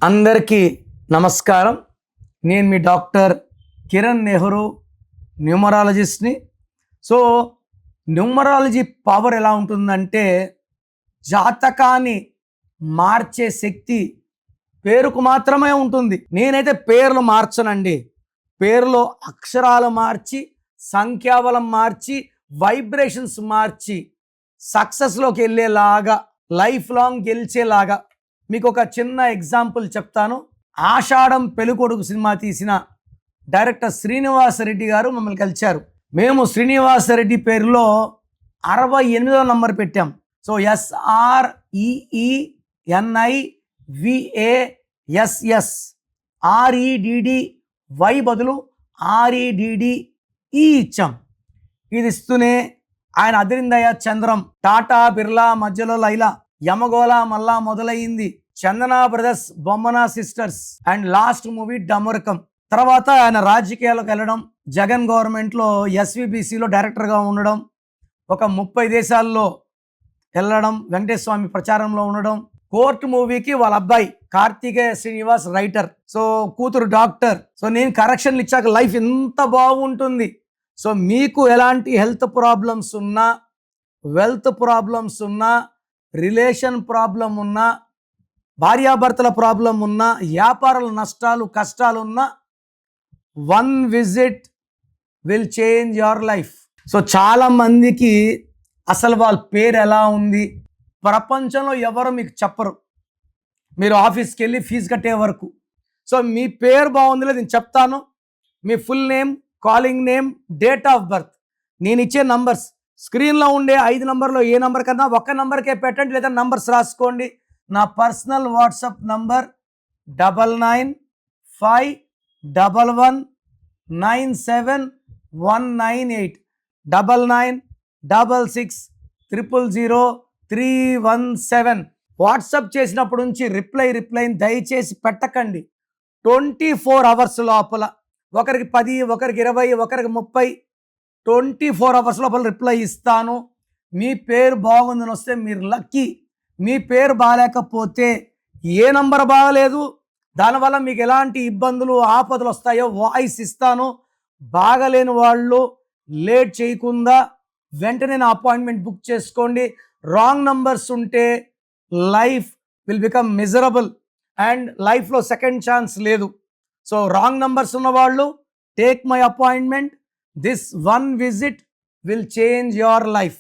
అందరికీ నమస్కారం. నేను మీ డాక్టర్ కిరణ్ నెహ్రూ, న్యూమరాలజిస్ట్ని. సో న్యూమరాలజీ పవర్ ఎలా ఉంటుందంటే, జాతకాన్ని మార్చే శక్తి పేరుకు మాత్రమే ఉంటుంది. నేనైతే పేర్లు మార్చనండి. పేరులో అక్షరాలు మార్చి, సంఖ్యాబలం మార్చి, వైబ్రేషన్స్ మార్చి సక్సెస్లోకి వెళ్ళేలాగా, లైఫ్ లాంగ్ గెలిచేలాగా మీకు ఒక చిన్న ఎగ్జాంపుల్ చెప్తాను. ఆషాఢం పెళ్ళికొడుకు సినిమా తీసిన డైరెక్టర్ శ్రీనివాస్ రెడ్డి గారు మమ్మల్ని కలిశారు. మేము శ్రీనివాస్ రెడ్డి పేరులో 68వ నంబర్ పెట్టాం. సో SREENIVASS REDDY బదులు REDDE ఇచ్చాం. ఇది ఇస్తూనే ఆయన అదిరిందయ్య చంద్రం, టాటా బిర్లా మధ్యలో Laila, Yamagola Malla Modalayyindi, Chandana brothers, Bommana sisters and last movie Damarukam. తర్వాత ఆయన రాజకీయాలకు వెళ్ళడం, జగన్ గవర్నమెంట్లో SVBCలో డైరెక్టర్గా ఉండడం, ఒక 30 దేశాల్లో వెళ్ళడం, వెంకటేశ్వర స్వామి ప్రచారంలో ఉండడం, కోర్టు మూవీకి వాళ్ళ అబ్బాయి కార్తికేయ శ్రీనివాస్ రైటర్, సో కూతురు డాక్టర్. సో నేను కరెక్షన్లు ఇచ్చాక లైఫ్ ఎంత బాగుంటుంది. సో మీకు ఎలాంటి హెల్త్ ప్రాబ్లమ్స్ ఉన్నా, వెల్త్ ప్రాబ్లమ్స్ ఉన్నా, రిలేషన్ ప్రాబ్లం ఉన్నా, భార్యాభర్తల ప్రాబ్లం ఉన్నా, వ్యాపారాల నష్టాలు కష్టాలు ఉన్నా, 1 visit will change your life. So చాలామందికి అసలు వాళ్ళ పేరు ఎలా ఉంది ప్రపంచంలో ఎవరు మీకు చెప్పరు, మీరు ఆఫీస్కి వెళ్ళి ఫీజు కట్టే వరకు. సో మీ పేరు బాగుంది లేదు నేను చెప్తాను. మీ full name, calling name, date of birth, నేను ఇచ్చే నంబర్స్, స్క్రీన్లో ఉండే 5 నంబర్లో ఏ నంబర్ కన్నా ఒక్క నంబర్కే పెట్టండి, లేదా నంబర్స్ రాసుకోండి. నా పర్సనల్ వాట్సాప్ నంబర్ 9951197198 9966000317. వాట్సాప్ చేసినప్పుడు నుంచి రిప్లైని దయచేసి పెట్టకండి. 24 అవర్స్ లోపల, ఒకరికి 10, ఒకరికి 20, ఒకరికి 30, 24 అవర్స్ లోపల రిప్లై ఇస్తాను. మీ పేరు బాగుందని వస్తే మీరు లక్కీ. మీ పేరు బాగాలేకపోతే, ఏ నంబర్ బాగలేదు, దానివల్ల మీకు ఎలాంటి ఇబ్బందులు ఆపదలు వస్తాయో వాయిస్ ఇస్తాను. బాగలేని వాళ్ళు లేట్ చేయకుండా వెంటనే నా అపాయింట్మెంట్ బుక్ చేసుకోండి. రాంగ్ నంబర్స్ ఉంటే life will become miserable and లైఫ్లో సెకండ్ ఛాన్స్ లేదు. సో రాంగ్ నంబర్స్ ఉన్నవాళ్ళు take my appointment. This 1 visit will change your life.